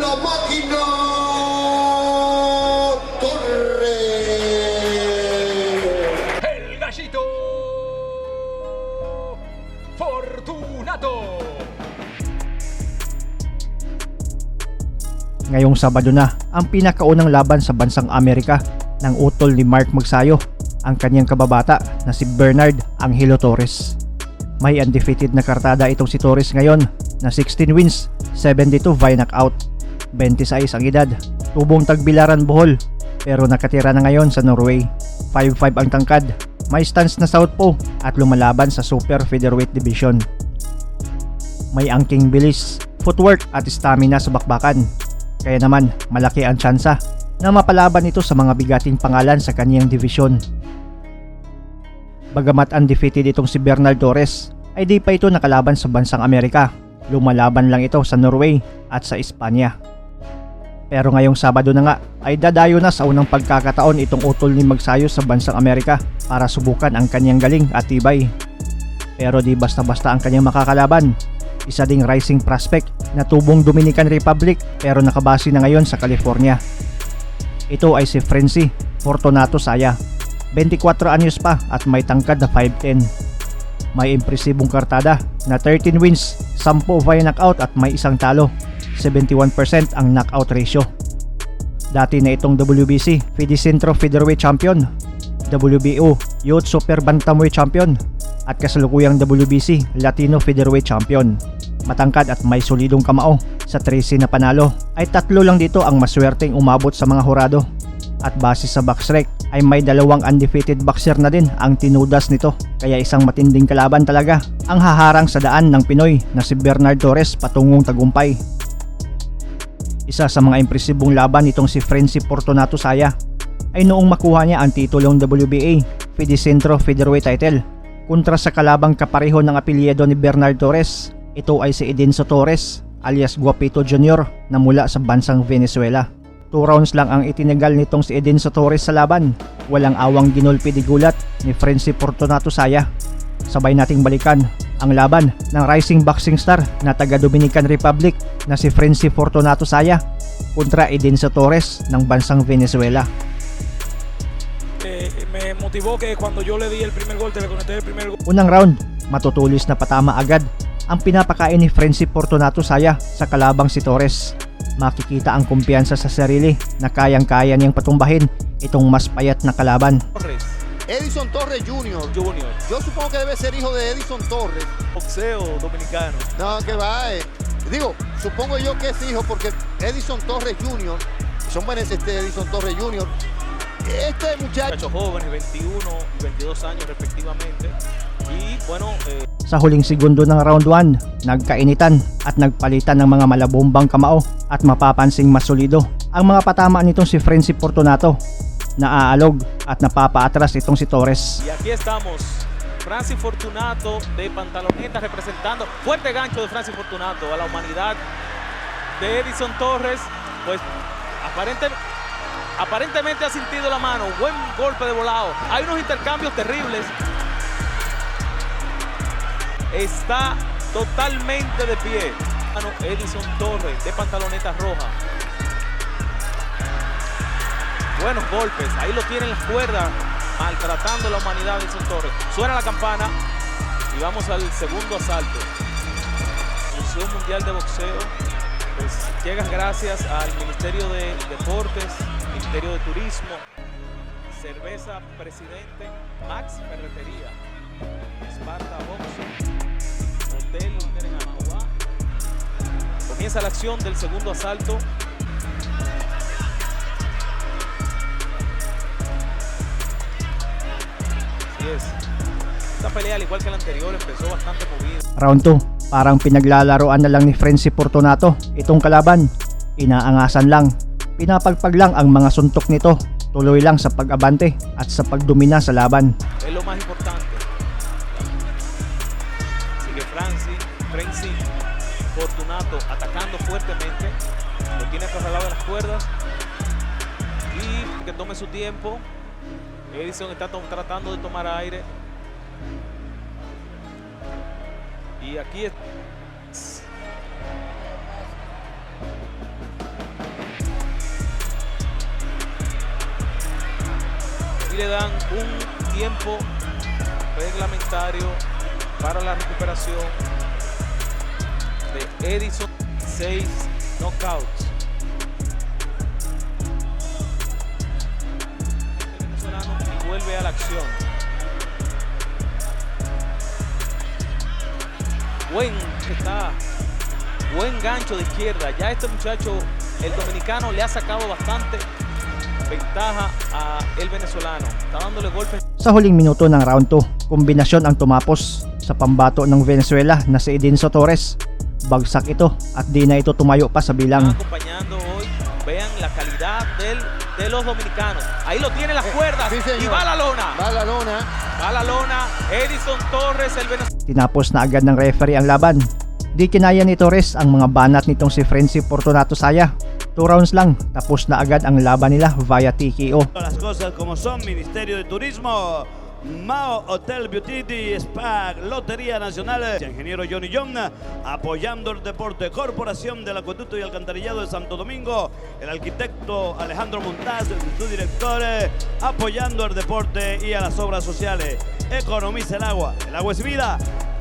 La Máquina Torre. El Gallito Fortunato. Ngayong Sabado na ang pinakaunang laban sa bansang Amerika ng utol ni Mark Magsayo, ang kanyang kababata na si Bernard Angelo Torres. May undefeated na kartada itong si Torres ngayon na 16 wins, 72 via knockout. 26 ang edad, tubong tagbilaran Bohol pero nakatira na ngayon sa Norway. 5'5 ang tangkad, may stance na southpaw at lumalaban sa super featherweight division. May angking bilis, footwork at stamina sa bakbakan. Kaya naman malaki ang tsansa na mapalaban ito sa mga bigating pangalan sa kaniyang division. Bagamat undefeated itong si Bernard Torres, ay di pa ito nakalaban sa bansang Amerika. Lumalaban lang ito sa Norway at sa Espanya. Pero ngayong Sabado na nga ay dadayo na sa unang pagkakataon itong utol ni Magsayo sa bansang Amerika para subukan ang kaniyang galing at tibay. Pero di basta-basta ang kaniyang makakalaban. Isa ding rising prospect na tubong Dominican Republic pero nakabase na ngayon sa California. Ito ay si Frenzy Fortunato Saya. 24 anyos pa at may tangkad na 5'10". May impresibong kartada na 13 wins, 10 via knockout at may isang talo. 71% ang knockout ratio. Dati na itong WBC Fidicentro Featherweight Champion, WBO Youth Super Bantamweight Champion at kasalukuyang WBC Latino Featherweight Champion. Matangkad at may solidong kamao. Sa 13 na panalo ay 3 lang dito ang maswerteng umabot sa mga hurado. At base sa boxrec ay may 2 undefeated boxer na din ang tinudas nito. Kaya isang matinding kalaban talaga ang haharang sa daan ng Pinoy na si Bernard Torres patungong tagumpay. Isa sa mga impresibong laban nitong si Frenzy Fortunato Saya ay noong makuha niya ang titulong WBA Fidicentro Featherweight title kontra sa kalabang kapareho ng apelyido ni Bernard Torres. Ito ay si Edinzo Torres alias Guapito Jr. na mula sa bansang Venezuela. 2 rounds lang ang itinagal nitong si Edinzo Torres sa laban. Walang awang ginulpi di gulat ni Frenzy Fortunato Saya. Sabay nating balikan ang laban ng rising boxing star na taga Dominican Republic na si Frenzy Fortunato Saya kontra Edinzo Torres ng bansang Venezuela. Me motivó que cuando yo le di el primer golpe, le conecté el primer golpe. Unang round, matutulis na patama agad ang pinapakain ni Frenzy Fortunato Saya sa kalabang si Torres. Makikita ang kumpiyansa sa sarili na kayang-kaya niyang patumbahin itong mas payat na kalaban. Edison Torres Jr. Yo supongo que debe ser hijo de Edison Torres. Boxeo dominicano. No, que va. Digo, supongo yo que es hijo porque Edison Torres Jr. Son buenos Edison Torres Jr. Este muchacho Jóvenes, 21 y 22 años respectivamente. Y bueno, Sa huling segundo ng round 1, nagkainitan at nagpalitan ng mga malabombang kamao at mapapansing mas solido ang mga patama nitong si Frenzy Fortunato. Naaalog at napapaatras itong si Torres. y aquí estamos. Francis Fortunato de Pantaloneta representando. Fuerte gancho de Francis Fortunato a la humanidad de Edison Torres. Pues aparentemente ha sentido la mano. Buen golpe de volado. Hay unos intercambios terribles. Está totalmente de pie. Edison Torres de Pantaloneta Roja. Buenos golpes. Ahí lo tienen las cuerdas. Maltratando a la humanidad de Edison Torres. Suena la campana. Y vamos al segundo asalto. Museo Mundial de Boxeo. Pues llega gracias al Ministerio de Deportes, Ministerio de Turismo, Cerveza Presidente, Max Ferretería, Esparta Boxing, Hotel en Anuá. Comienza la acción del segundo asalto. Así es. Esta pelea, al igual que la anterior, empezó bastante movida. Round 2, parang pinaglalaroan na lang ni Frenzy Fortunato itong kalaban. Inaangasan lang, pinapagpag lang ang mga suntok nito. Tuloy lang sa pag-abante at sa pagdomina sa laban. Es lo más importante. Sigue Frenzy Fortunato atacando fuertemente. Lo tiene acorralado en las cuerdas. Y que tome su tiempo. Edison está tratando de tomar aire. Y aquí y le dan un tiempo reglamentario para la recuperación de Edison. 6 knockouts. El venezolano vuelve a la acción. Buen gancho de izquierda. Ya este muchacho, el dominicano, le ha sacado bastante ventaja a el venezolano. Está dándole golpes. Sa huling minuto ng round 2, kombinasyon ang tumapos sa pambato ng Venezuela na si Edinson Torres. Bagsak ito at di na ito tumayo pa sa bilang. Acompañando hoy, vean la calidad de los dominicanos. Ahí lo tiene las cuerdas Sí, señor. y va a la lona. Va a la lona. Va a la lona. Edison Torres, el venezolano. Tinapos na agad ng referee ang laban. Di kinaya ni Torres ang mga banat nitong si Frenzy Fortunato Saya. 2 rounds lang, tapos na agad ang laban nila via TKO. Las cosas como son, Ministerio de Turismo, Mao Hotel Beauty Spa, Lotería Nacional, Ingeniero Johnny John, apoyando el deporte, Corporación del Acueducto y Alcantarillado de Santo Domingo, el arquitecto Alejandro Montaz, su director, apoyando el deporte y a las obras sociales. Economiza el agua es vida,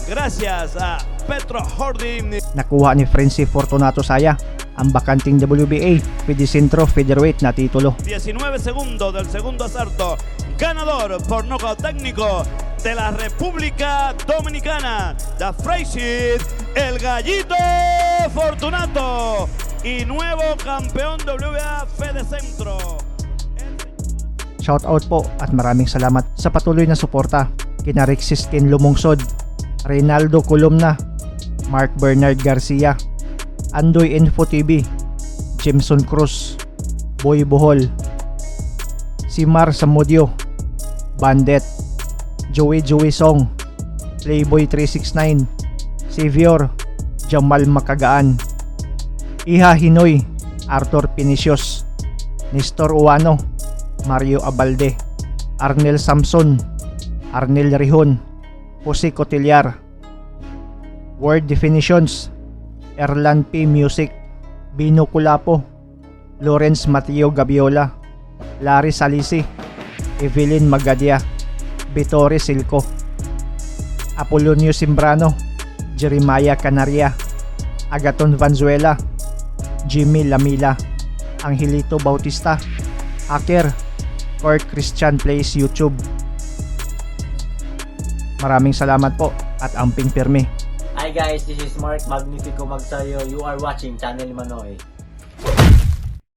gracias a Petro Holding. Nakuha ni Frenzy Fortunato Saya ang bakanting WBA Pedicentro Featherweight na titulo. 19 segundos del segundo asalto, ganador por nocaut técnico de la República Dominicana, The Frenzy, el Gallito Fortunato, y nuevo campeón WBA Fedecentro. Shoutout po at maraming salamat sa patuloy na suporta kina Rexis Ken Lumungsod, Reynaldo Columna, Mark Bernard Garcia, Andoy Info TV, Jimson Cruz, Boy Bohol, Simar Samudio, Bandet, Joey Song, Playboy 369, Savior, Jamal Makagaan, Iha Hinoy, Arthur Pinicios, Nestor Uano, Mario Abalde, Arnel Samson, Arnel Rihon, Jose Cotillar, Word Definitions, Erlan P. Music, Bino Culapo, Lawrence Mateo Gabiola, Larry Salisi, Evelyn Magadia, Vittore Silco, Apolonio Simbrano, Jeremiah Canaria, Agaton Vanzuela, Jimmy Lamila, Angelito Bautista, Hacker, Court Christian Plays YouTube. Maraming salamat po at amping pirmi. Hi guys, this is Mark Magnifico Magsayo. You are watching Channel Manoy.